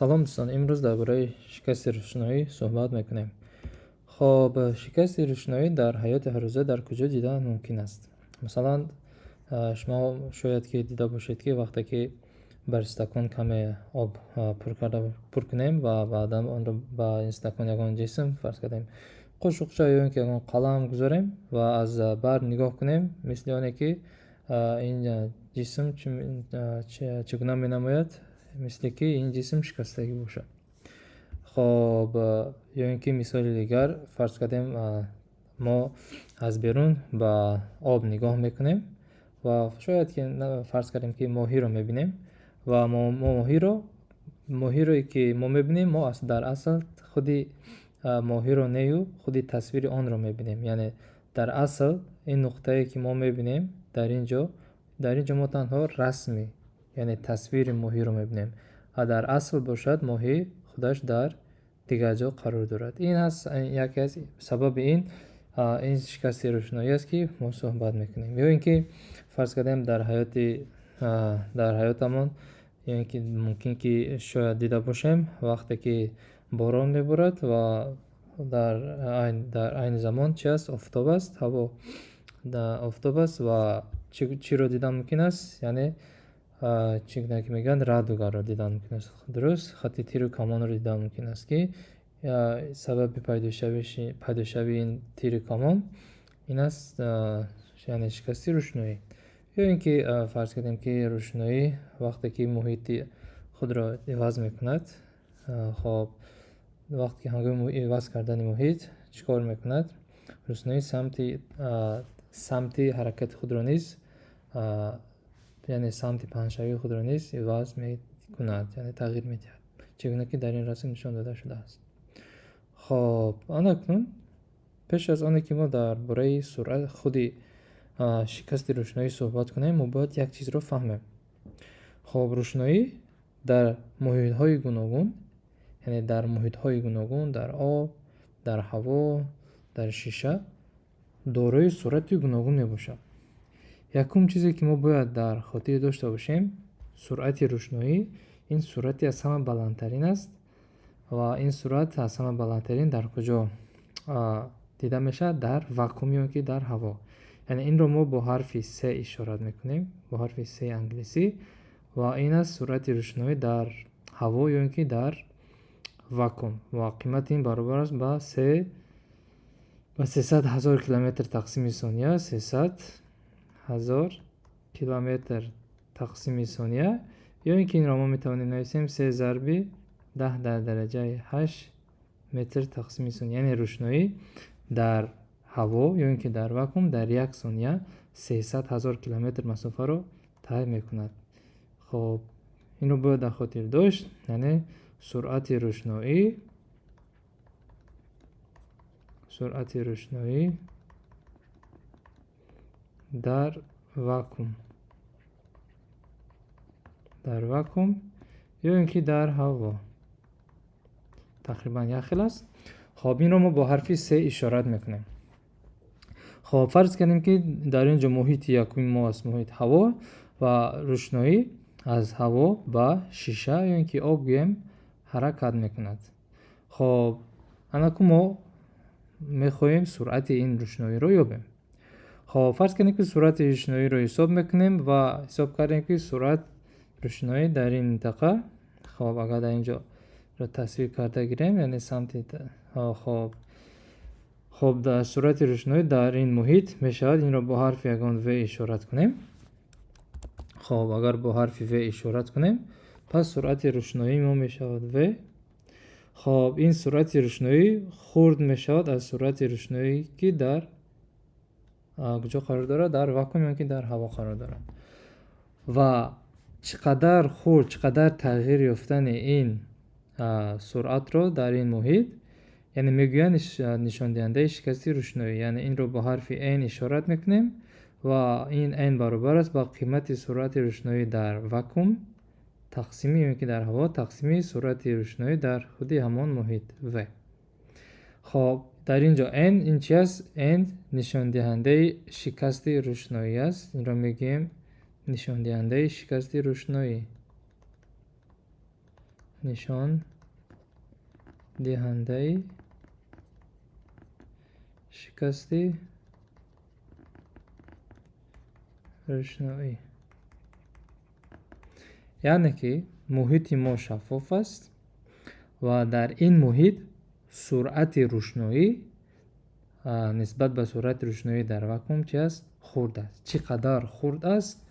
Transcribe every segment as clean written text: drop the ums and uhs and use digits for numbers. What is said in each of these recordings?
سلام دوستان، امروز درباره شکست روشنایی صحبت میکنیم. خب شکست روشنایی در حیات هر روزه در کجا دیدن ممکن است؟ مثلا شما شاید که دیده باشید که وقتی که بر استکان کمی آب پر کنیم و بعدا آن را با استکان یگان جسم فرض کنیم قشقچه یا اینکه یگان قلم گذاریم و از بر نگاه کنیم، مثل آنه که این جسم چگونه می نماید، مثل که این جسم شکستگی باشد. خب یا اینکه مثال دیگر فرض کردیم ما از بیرون با آب نگاه میکنیم و شاید که فرض کردیم که ماهی رو میبینیم و ما ماهی رو که ما میبینیم، ما در اصل خودی ماهی رو نیو خودی تصویر آن رو میبینیم. یعنی در اصل این نقطه‌ای که ما میبینیم در اینجا ما تنها رسمی، یعنی تصویر ماهی رو میبینیم و در اصل باشد ماهی خودش در دیگر جا قرار دارد. این هست یکی از سبب این شکست روشنایی است که ما صحبت میکنیم. یا اینکه فرض کردیم در حیاتمون، یعنی که ممکن که شاید دیده باشیم وقتی که باران میبارد و در عین زمان چی است؟ آفتاب است، هوا در آفتاب است و چی رو دیدن ممکن است؟ یعنی چیزی که میگن رادوگا رو دیدن ممکن است. درست خط تیر و کمان رو دیدن ممکن است که سبب پیداشوی این تیر کمان این است، یعنی شکستی روشنایی. یا اینکه فرض کردیم که روشنایی وقتی که محیط خود را عوض میکند، خب وقتی که هنگام عوض کردن محیط چیکار میکند؟ روشنایی سمت حرکت خود را نیز، یعنی سمت پهنشوی خود را نیز عوض میکند، یعنی تغییر میدهد، چگونه که در این رسم نشان داده شده است. خب اکنون پیش از آنکه ما درباره سرعت خودی شکست روشنایی صحبت کنیم، ما باید یک چیز رو فهمیم. خب روشنایی در محیط های گوناگون، یعنی در محیط های گوناگون، در آب، در هوا، در شیشه دارای سرعت گوناگون می باشد. یکم چیزی که ما باید در خاطر داشته باشیم، سرعت روشنایی این سرعتی از همه بلندترین است و این سرعت از همه بلندترین در کجا دیده میشه؟ در واکوم یا که در هوا. یعنی این رو ما با حرف C اشارت میکنیم، با حرف C انگلیسی، و این است سرعت روشنایی در هوا یا اینکه در واکوم و قیمت این برابر است با 300,000 کیلومتر تقسیم ثانیه. 300,000 کیلومتر تقسیم ثانیه، یا اینکه این را ما میتوانیم نویسیم 3 ضرب 10 در درجه 8 متر تقسیم ثانیه. یعنی روشنایی در هوا یا اینکه در واکوم در یک ثانیه 300,000 کیلومتر مسافه رو طی میکند. خب این رو باید در خاطر داشت، یعنی سرعت روشنایی در واکوم یا اینکه در هوا تقریبا یک خیل است. خب این رو ما با حرف C اشارت میکنیم. خب فرض کنیم که در اینجا محیط یکم ما است، محیط هوا، و روشنایی از هوا به شیشه یا اینکه آب گویم حرکت میکند. خب اکنون ما میخواهیم سرعت این روشنایی رو یابیم. خب فرض کنیم که سرعت روشنایی رو حساب میکنیم و حساب کردیم که سرعت روشنایی در این منطقه، خب اگر در اینجا رو تصویر کرده گیریم، یعنی سمت خب در سرعت روشنایی در این محیط میشود این رو با حرف یگان V اشارت کنیم. خب اگر با حرف V اشارت کنیم، پس سرعت روشنایی ما میشود V. خب این سرعت روشنایی خورد میشود از سرعت روشنایی که در کجا قرار دارد؟ در واکوم یا که در هوا قرار دارد. و چقدر خورد، چقدر تغییر یافتن این سرعت رو در این محیط، یعنی میگویند نشان دهنده شکستی روشنایی. یعنی این رو با حرف N اشارت میکنیم و این N برابر است با قیمت سرعت روشنایی در واکوم تقسیمی یا که در هوا تقسیمی سرعت روشنایی در خودی همان محیط V. خب در اینجا N این چی است؟ N نشان دهنده شکست روشنایی است. این را میگیم نشان دهنده شکست روشنایی. نشان دهنده شکست روشنایی. یعنی که محیط ما شفاف است و در این محیط سرعت روشنایی نسبت به سرعت روشنایی در واکوم چی است؟ خرد است. چقدر خرد است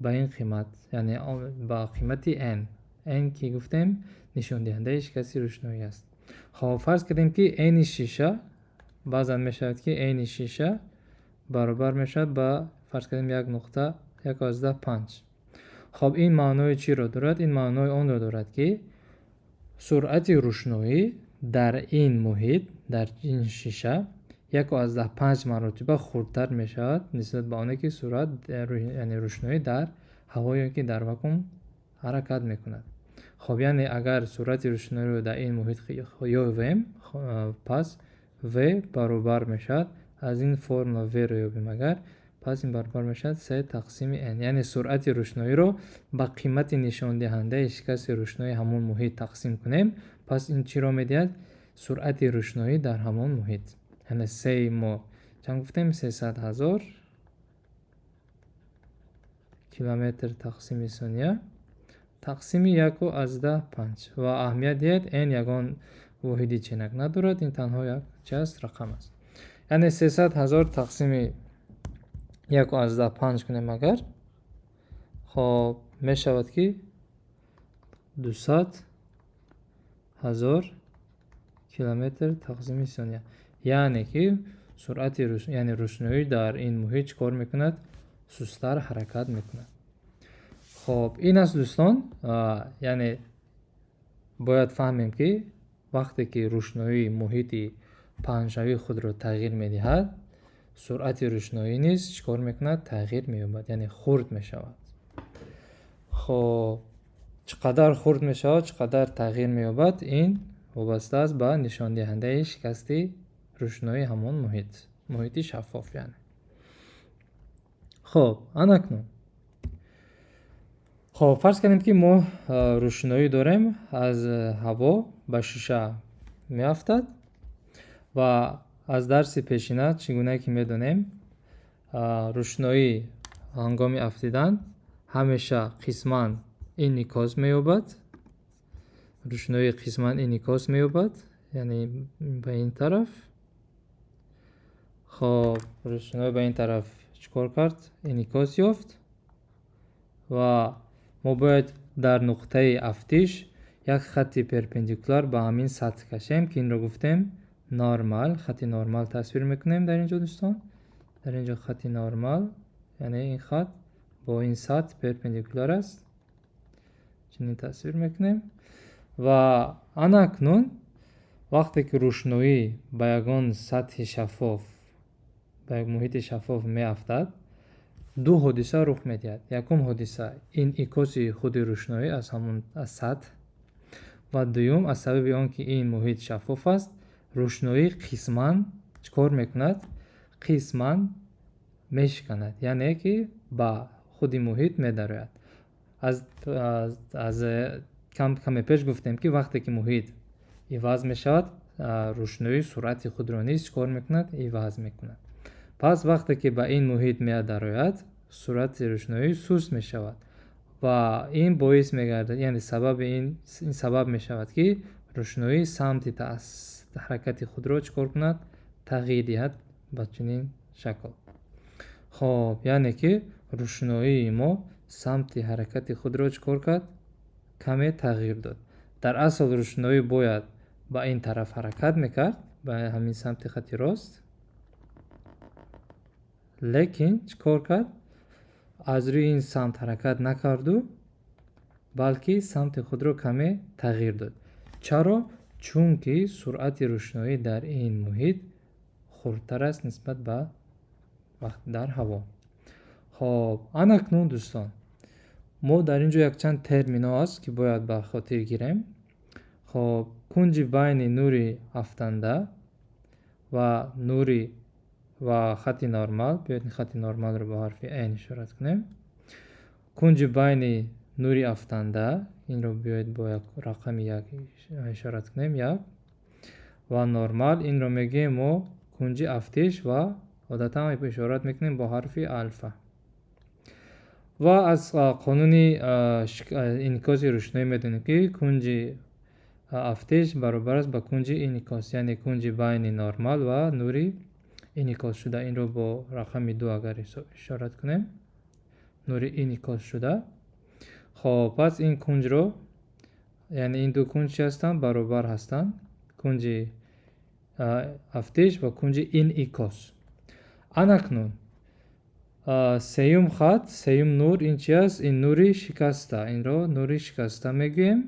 به این قیمت، یعنی با قیمت n که گفتیم نشان دهنده شکست روشنایی است. خب فرض کردیم که n شیشه بعضا می شود که n شیشه برابر می شود با فرض کردیم 1.1/5. خب این معنای چی را دارد؟ این معنای آن را دارد که سرعت روشنایی در این محیط، در این شیشه 1.5 مرتبه خردتر می شود نسبت به آنه که سرعت یعنی روشنایی در هوایی که در واکوم حرکت می کند. خب یعنی اگر سرعت روشنایی رو در این محیط یابیم، پس V برابر می شود، از این فرمول V رو یابیم اگر، پس این برابر می شود 3/n. یعنی سرعت روشنایی رو با قیمت نشان دهنده شکست روشنایی همون محیط تقسیم کنیم، پس این چی رو می دهد؟ سرعت روشنایی در همون محیط. یعنی 3 ما چند گفتیم؟ 300,000 کیلومتر تقسیم ثانیه تقسیم 1.5 و اهمیت دهد n یگان واحدی چنک ندارد، این تنها یک چیز رقم است. یعنی 300,000 تقسیم 1.5 کنیم اگر، خب می شود که 200,000 کیلومتر تقسیم ثانیه. یعنی که سرعت یعنی روشنایی در این محیط کار میکند؟ سست‌تر حرکت میکند. خب این است دوستان، یعنی باید فهمیم که وقتی که روشنایی محیط پهنشوی خود را تغییر میدهد، سرعت روشنایی نیز چیکار میکند؟ تغییر مییابد، یعنی خرد میشود. خب چقدر خرد میشود، چقدر تغییر مییابد، این وابسته است به نشان دهنده شکست روشنایی همون محیط شفاف. یعنی خب اکنون خب فرض کنیم که ما روشنایی داریم از هوا به شیشه میافتد و از درس پیشینه چگونه که میدونیم روشنایی هنگام افتیدن همیشه قسماً انعکاس مییابد، روشنایی قسماً انعکاس مییابد، یعنی به این طرف. خب روشنایی به این طرف چیکار کرد؟ انعکاس یافت و ما باید در نقطه افتیش یک خط پرپندیکولار به همین سطح کشیم که این رو گفتیم نورمال، خط نورمال تصویر میکنیم در اینجا دوستان. در اینجا خط نورمال یعنی این خط با این سطح پرپندیکولار است، چنین تصویر میکنیم. و اکنون وقتی که روشنایی به یگان سطح شفاف، به یک محیط شفاف می افتد، دو حادثه رخ میدهد. یکم حادثه انعکاس خود روشنایی از همون از سطح و دوم از سبب آنکه این محیط شفاف است، روشنایی قسماً چیکار میکند؟ قسماً میشکند، یعنی که با خود محیط میدراید. از کم پیش گفتیم که وقتی که محیط عوض میشود، روشنایی سرعت خود را نیز چیکار میکند؟ عوض میکند. پس وقتی که به این محیط میدراید، سرعت روشنایی سست میشود و این باعث میگردد، یعنی سبب این سبب میشود که روشنایی سمت حرکت خود را چیکار کند؟ تغییر دهد به چنین شکل. خب یعنی که روشنایی ما سمت حرکت خود را چیکار کرد؟ کمی تغییر داد. در اصل روشنایی باید با این طرف حرکت میکرد، به همین سمت خط راست، لیکن چیکار کرد؟ از روی این سمت حرکت نکرد بلکه سمت خود را کمی تغییر داد. چرا؟ چون که سرعت روشنایی در این محیط خردتر است نسبت به وقت در هوا. خب اکنون دوستان ما در اینجا یک چند ترمینا است که باید به خاطر گیریم. خب کنج بین نوری افتنده و نوری و خط نورمال، بیاید خط نورمال رو با حرف n اشارت کنیم. کنج بین نوری افتنده اینро بیاید با یک رقم یک اشارت کنیم، یک. و نرمال این رو میگیم ما کنج افتش و عادتا اشارت میکنیم با حرف الفا. و از قانون انعکاس روشنایی میدونیم که کنج افتش برابر است با کنج انعکاس، یعنی کنج بین نرمال و نوری انعکاس شده. این رو با رقم 2 اگر اشارت کنیم، نوری انعکاس شده. خب پس این کنج رو، یعنی این دو کنج چی هستند؟ برابر هستند، کنج افتش و کنج انعکاس. اکنون سیوم خط، سیوم نور این چی است؟ این نوری شکسته، این رو نوری شکسته میگیم.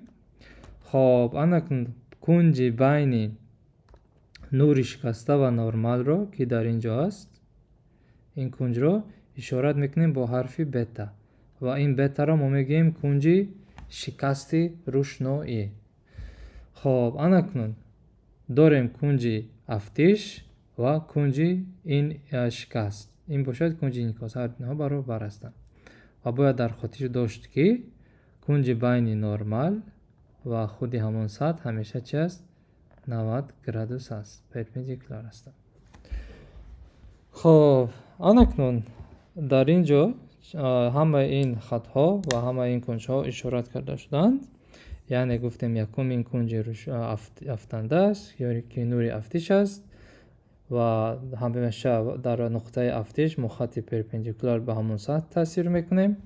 خب اکنون کنج بین نوری شکسته و نرمال رو که در اینجا است، این کنج رو اشارت میکنیم با حرف بتا و این بتا رو ما میگیم کنج شکستی روشنایی. خب اکنون داریم کنج افتش و کنج این شکست، این باشد کنج انعکاس، هر اینها برابر هستند و باید در خاطر داشت که کنج بین نرمال و خودی همون سطح همیشه چی است؟ 90 گرادوس است، پرپندیکولار است. خب اکنون در اینجا همه این خط ها و همه این کنج ها اشارت کرده شدند. یعنی گفتیم یکم این کنج افتنده است یا که نوری افتش است و همیشه در نقطه افتش ما خط پرپندیکولار به همون سطح تاثیر میکنیم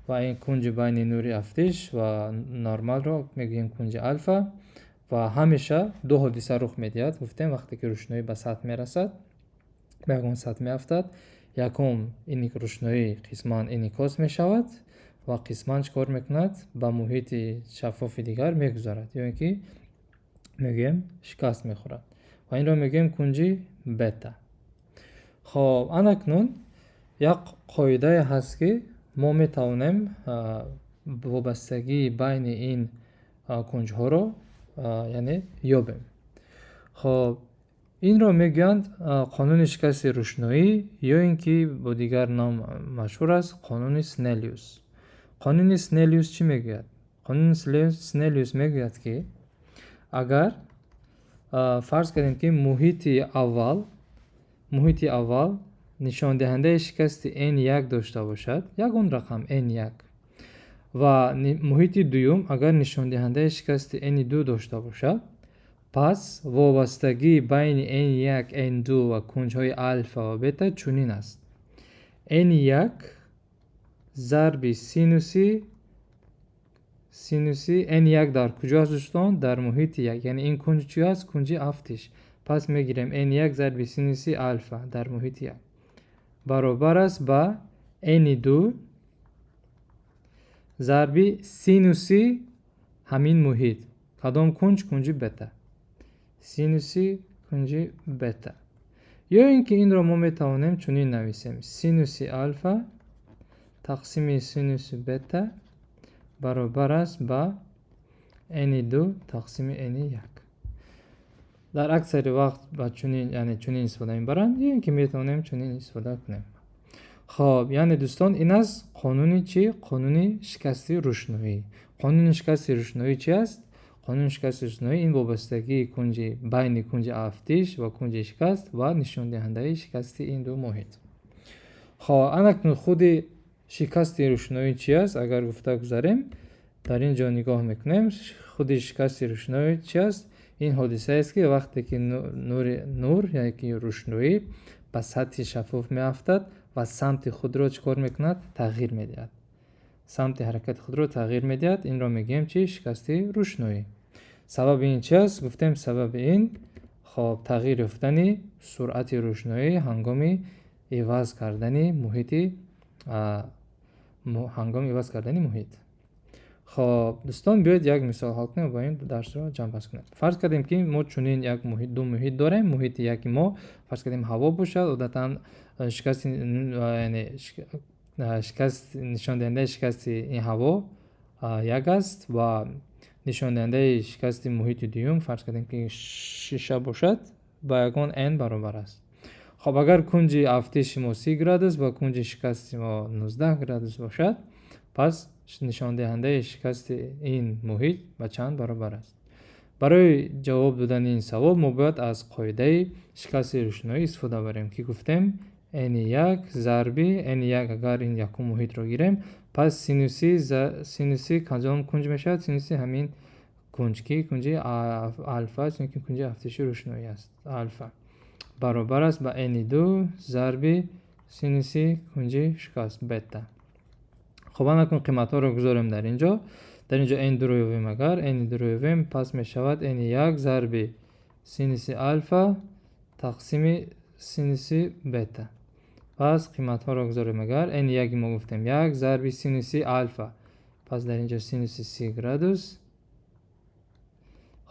و این کنج بین نوری افتش و نرمال رو میگیم کنج الفا و همیشه دو حادثه رخ میدهد. گفتیم وقتی که روشنایی به سطح میرسد، به یکم سطح میافتد، یکم این روشنایی قسمان انعکاس میشود و قسمان چکار میکند؟ به محیط شفاف دیگر میگذارد یا اینکه میگیم شکست میخورد و این رو میگیم کنج بتا. خب اکنون یک قاعده هست که ما میتوانیم وابستگی بین این کنج ها رو یعنی یابیم. خب این رو میگویند قانون شکست روشنایی یا اینکه با دیگر نام مشهور است قانون سنلیوس. قانون سنلیوس چی میگوید؟ قانون سنلیوس میگوید که اگر فرض کردیم که محیط اول نشان دهنده شکست n1 داشته باشد، یک اون رقم n1 و محیط دوم اگر نشان دهنده شکست n2 داشته باشد، پس وابستگی بین n1 n2 و کنج های الفا و بتا چنین است: n1 ضرب سینوسی n1 در کجا است دوستان؟ در محیط یک، یعنی این کنج چی است؟ کنج افتش. پس میگیریم n1 ضرب سینوسی الفا در محیط یک برابر است با n2 ضرب سینوسی همین محیط. کدام کنج؟ کنج بتا. سینوسی کنج بتا. یا اینکه این رو ما میتوانیم چنین نویسیم: سینوسی الفا تقسیم سینوس بتا برابر است با n2 تقسیم n1. در اکثر وقت با چنین یعنی چنین استفاده میبرند، یا اینکه میتونیم چنین استفاده کنیم. خب یعنی دوستان این از قانون چی؟ قانون شکست روشنایی. قانون شکست روشنایی چی است؟ قانون شکست روشنایی این وابستگی کنج بین کنج افتش و کنج شکست و نشان دهنده شکست این دو محیط. خب اکنون خود شکست روشنایی چی است؟ اگر گفته گذاریم در اینجا نگاه میکنیم، خود شکست روشنایی چی است؟ این حادثه است که وقتی که نور یعنی که روشنایی به سطح شفاف میافتد و سمت خود را چکار میکند؟ تغییر میدهد. سمت حرکت خود را تغییر میدهد. این را میگیم چی؟ شکست روشنایی. سبب این چی است؟ گفتیم سبب این خب تغییر یافتن سرعت روشنایی هنگام عوض کردن محیط خب دوستان بیاید یک مثال حل کنیم و این درس را جمع بست کنیم. فرض کردیم که ما چنین یک دو محیط داریم. محیط یکی ما فرض کردیم هوا باشد. عادتا شکست نشان دهنده شکست این هوا یک است و نشان دهنده شکست محیط دوم فرض کردیم که 6 باشد با یگان n برابر است. خب اگر کنج افتش ما 30 گرادوس و کنج شکست ما 19 گرادوس باشد، пас нишондиҳандаи шикасти ин муҳит ба чанд баробар аст? барои ҷавоб додани ин савол мо бояд аз қоидаи шикасти рӯшноӣ истифода барем ки гуфтем n1 зарби n1 агар ин якум муҳитро гирем пас синуси канҷом кунҷ мешавад? Синуси ҳамин кунҷ ки кунҷи алфа чунки кунҷи афтиши рӯшноӣ аст алфа баробар аст ба n2 зарби синуси кунҷи шикаст бета. хоб анакун қиматҳоро гузорем дар инҷо n2ро ёвем агар n2ро ёвем пас мешавад n1 зарби синуси алфа тақсими синуси бета. пас қиматҳоро гузорем агар n1 мо гуфтем 1 зарби синуси алфа пас дар инҷо синуси 30 градус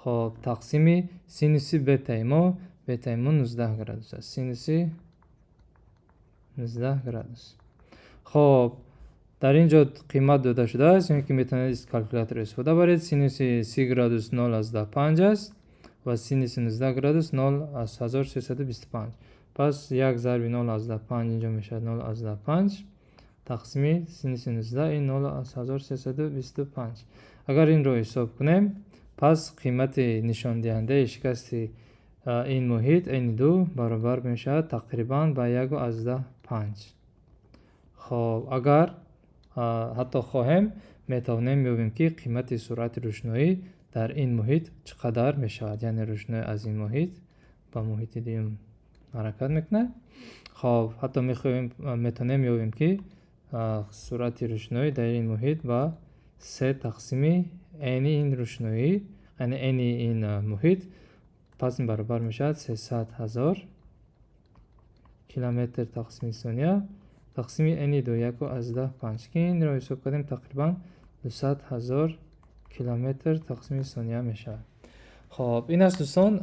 хоб тақсими синуси бетаи мо 19 градус аст синуси 19 градус. хоб дар инҷо қимат дода шудааст ки метавонед калкулятор истифода баред. Синуси 30 градус 0,5 аст ва синуси 19 градус 0,1325. пас 1 зарби 0,5 инҷо мешавад 0,5 тақсими синуси 19 ин 0,1325. агар инро ҳисоб кунем пас қимати нишондиҳандаи шикасти ин муҳит n2 баробар мешавад тақрибан ба 1,5. хоб агар ҳатто хоҳем метавонем ёбем ки қимати суръати рӯшноӣ дар ин муҳит чӣ қадар мешавад, яъне рӯшноӣ аз ин муҳит ба муҳити дуюм ҳаракат мекунад. хоб ҳатто метавонем ёбем ки суръати рӯшноӣ дар ин муҳит ба 3 тақсими n-и ин рӯшноӣ яъне n-и ин муҳит пас ин баробар мешавад 300,000 километр тақсими сония тақсими n-и 1,5 ки инро ҳисоб кардем тақрибан 200,000 километр тақсими сония мешавад. хоб ин аст дӯстон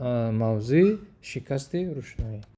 мавзӯи шикасти рӯшноӣ.